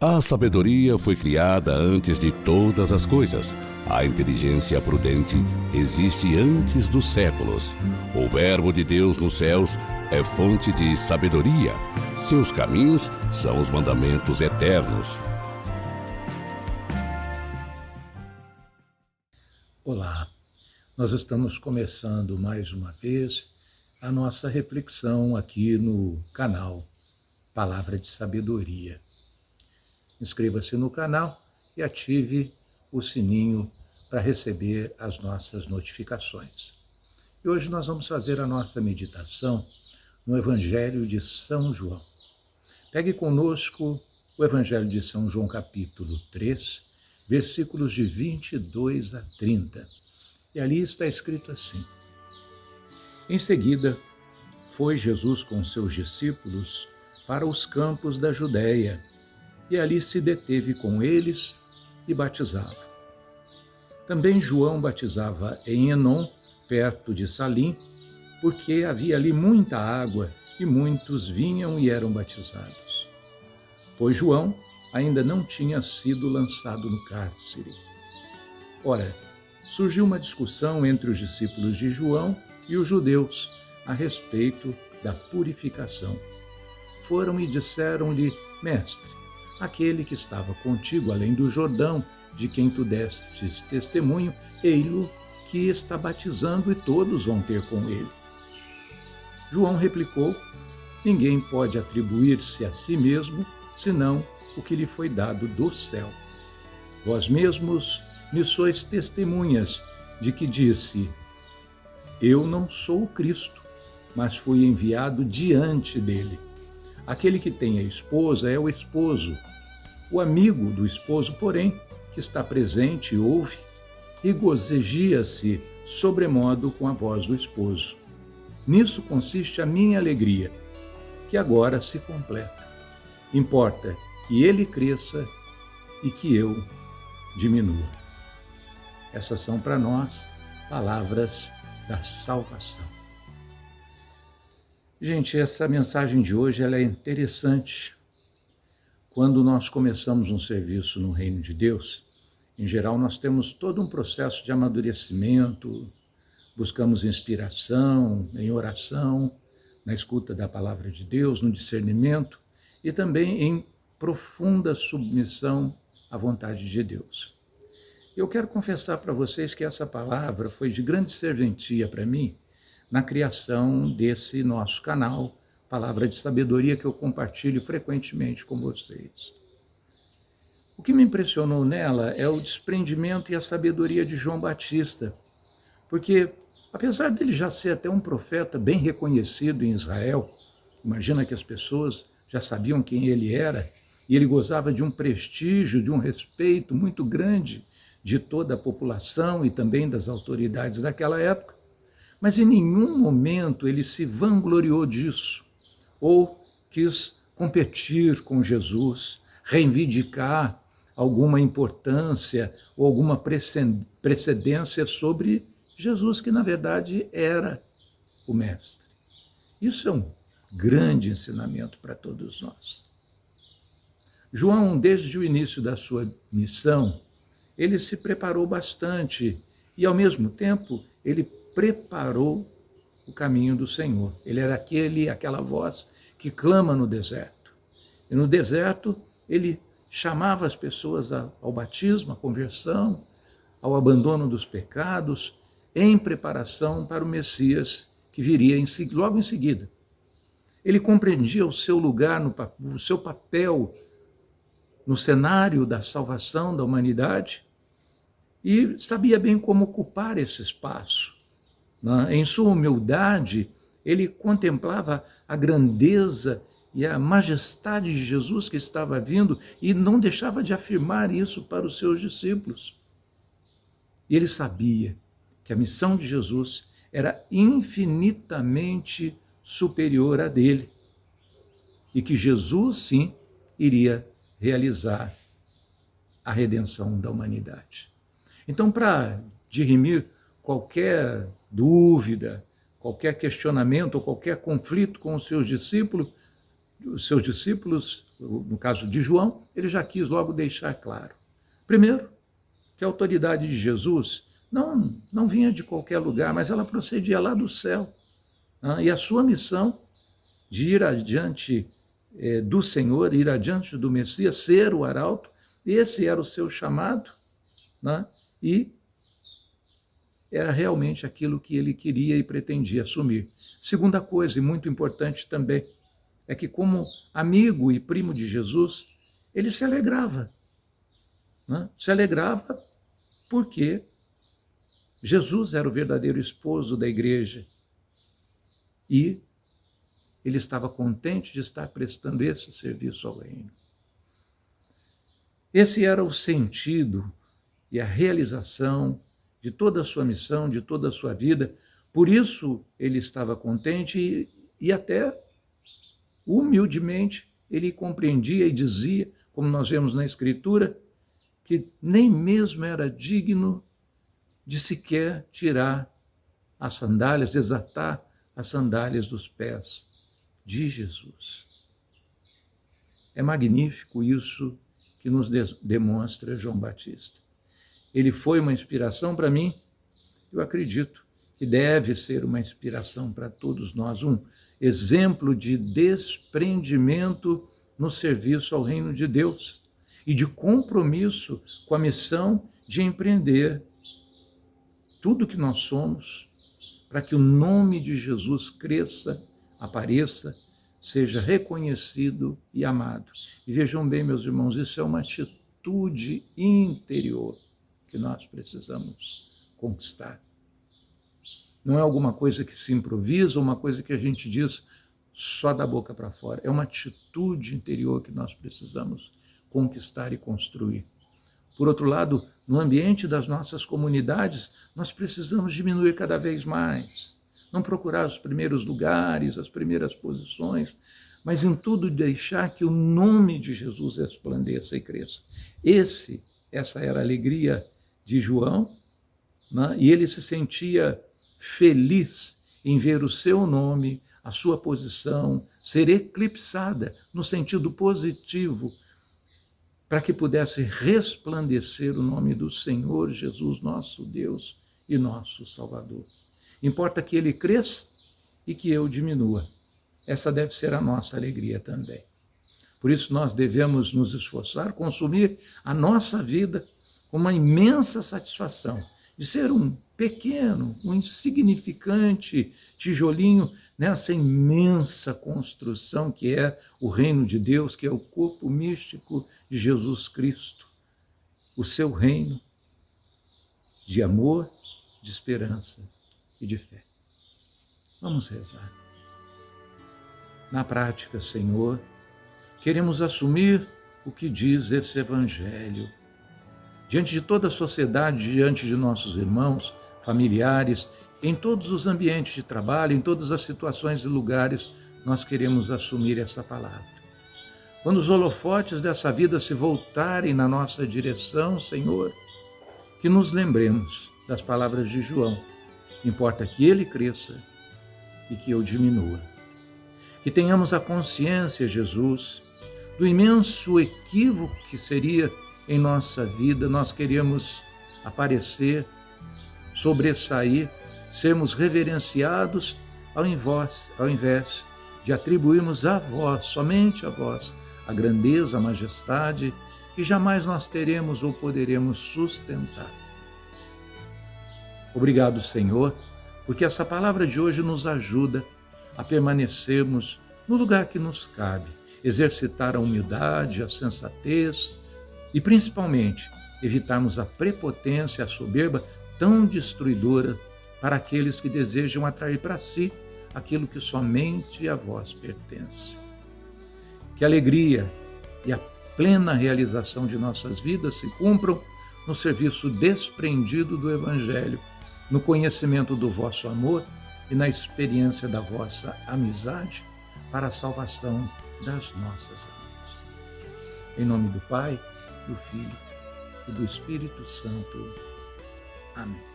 A sabedoria foi criada antes de todas as coisas. A inteligência prudente existe antes dos séculos. O Verbo de Deus nos céus é fonte de sabedoria. Seus caminhos são os mandamentos eternos. Olá, nós estamos começando mais uma vez a nossa reflexão aqui no canal Palavra de Sabedoria. Inscreva-se no canal e ative o sininho para receber as nossas notificações. E hoje nós vamos fazer a nossa meditação no Evangelho de São João. Pegue conosco o Evangelho de São João, capítulo 3, versículos de 22 a 30. E ali está escrito assim: Em seguida, foi Jesus com seus discípulos para os campos da Judéia, e ali se deteve com eles e batizava. Também João batizava em Enom, perto de Salim, porque havia ali muita água e muitos vinham e eram batizados. Pois João ainda não tinha sido lançado no cárcere. Ora, surgiu uma discussão entre os discípulos de João e os judeus a respeito da purificação. Foram e disseram-lhe: Mestre, aquele que estava contigo além do Jordão, de quem tu destes testemunho, ei-lo que está batizando e todos vão ter com ele. João replicou: Ninguém pode atribuir-se a si mesmo, senão o que lhe foi dado do céu. Vós mesmos me sois testemunhas de que disse: Eu não sou o Cristo, mas fui enviado diante dele. Aquele que tem a esposa é o esposo. O amigo do esposo, porém, que está presente e ouve, regocija-se sobremodo com a voz do esposo. Nisso consiste a minha alegria, que agora se completa. Importa que ele cresça e que eu diminua. Essas são para nós palavras da salvação. Gente, essa mensagem de hoje ela é interessante. Quando nós começamos um serviço no Reino de Deus, em geral nós temos todo um processo de amadurecimento, buscamos inspiração em oração, na escuta da palavra de Deus, no discernimento e também em profunda submissão à vontade de Deus. Eu quero confessar para vocês que essa palavra foi de grande serventia para mim na criação desse nosso canal, Palavra de Sabedoria, que eu compartilho frequentemente com vocês. O que me impressionou nela é o desprendimento e a sabedoria de João Batista, porque, apesar dele já ser até um profeta bem reconhecido em Israel, imagina que as pessoas já sabiam quem ele era, e ele gozava de um prestígio, de um respeito muito grande de toda a população e também das autoridades daquela época, mas em nenhum momento ele se vangloriou disso, ou quis competir com Jesus, reivindicar alguma importância ou alguma precedência sobre Jesus, que na verdade era o Mestre. Isso é um grande ensinamento para todos nós. João, desde o início da sua missão, ele se preparou bastante e, ao mesmo tempo, ele preparou o caminho do Senhor. Ele era aquela voz que clama no deserto. E no deserto, ele chamava as pessoas ao batismo, à conversão, ao abandono dos pecados, em preparação para o Messias que viria logo em seguida. Ele compreendia o seu lugar, o seu papel no cenário da salvação da humanidade e sabia bem como ocupar esse espaço. Em sua humildade, ele contemplava a grandeza e a majestade de Jesus que estava vindo e não deixava de afirmar isso para os seus discípulos. E ele sabia que a missão de Jesus era infinitamente superior à dele e que Jesus, sim, iria realizar a redenção da humanidade. Então, para dirimir qualquer dúvida, qualquer questionamento ou qualquer conflito com os seus discípulos, os seus discípulos, no caso de João, ele já quis logo deixar claro. Primeiro, que a autoridade de Jesus não vinha de qualquer lugar, mas ela procedia lá do céu. E a sua missão de ir adiante do Senhor, ir adiante do Messias, ser o arauto, esse era o seu chamado, e era realmente aquilo que ele queria e pretendia assumir. Segunda coisa, e muito importante também, é que como amigo e primo de Jesus, ele se alegrava. Se alegrava porque Jesus era o verdadeiro esposo da igreja e ele estava contente de estar prestando esse serviço ao reino. Esse era o sentido e a realização de toda a sua missão, de toda a sua vida. Por isso ele estava contente e até humildemente ele compreendia e dizia, como nós vemos na Escritura, que nem mesmo era digno de sequer tirar as sandálias, desatar as sandálias dos pés de Jesus. É magnífico isso que nos demonstra João Batista. Ele foi uma inspiração para mim, eu acredito que deve ser uma inspiração para todos nós, um exemplo de desprendimento no serviço ao reino de Deus e de compromisso com a missão de empreender tudo que nós somos para que o nome de Jesus cresça, apareça, seja reconhecido e amado. E vejam bem, meus irmãos, isso é uma atitude interior que nós precisamos conquistar. Não é alguma coisa que se improvisa, uma coisa que a gente diz só da boca para fora. É uma atitude interior que nós precisamos conquistar e construir. Por outro lado, no ambiente das nossas comunidades, nós precisamos diminuir cada vez mais. Não procurar os primeiros lugares, as primeiras posições, mas em tudo deixar que o nome de Jesus resplandeça e cresça. Essa era a alegria de João, e ele se sentia feliz em ver o seu nome, a sua posição ser eclipsada no sentido positivo, para que pudesse resplandecer o nome do Senhor Jesus, nosso Deus e nosso Salvador. Importa que ele cresça e que eu diminua. Essa deve ser a nossa alegria também. Por isso nós devemos nos esforçar, consumir a nossa vida com uma imensa satisfação de ser um pequeno, um insignificante tijolinho nessa imensa construção que é o reino de Deus, que é o corpo místico de Jesus Cristo, o seu reino de amor, de esperança e de fé. Vamos rezar. Na prática, Senhor, queremos assumir o que diz esse Evangelho. Diante de toda a sociedade, diante de nossos irmãos, familiares, em todos os ambientes de trabalho, em todas as situações e lugares, nós queremos assumir essa palavra. Quando os holofotes dessa vida se voltarem na nossa direção, Senhor, que nos lembremos das palavras de João. Importa que ele cresça e que eu diminua. Que tenhamos a consciência, Jesus, do imenso equívoco que seria em nossa vida. Nós queremos aparecer, sobressair, sermos reverenciados ao invés de atribuirmos a vós, somente a vós, a grandeza, a majestade que jamais nós teremos ou poderemos sustentar. Obrigado, Senhor, porque essa palavra de hoje nos ajuda a permanecermos no lugar que nos cabe, exercitar a humildade, a sensatez e, principalmente, evitarmos a prepotência, a soberba tão destruidora para aqueles que desejam atrair para si aquilo que somente a vós pertence. Que a alegria e a plena realização de nossas vidas se cumpram no serviço desprendido do Evangelho, no conhecimento do vosso amor e na experiência da vossa amizade para a salvação das nossas almas. Em nome do Pai, do Filho e do Espírito Santo. Amém.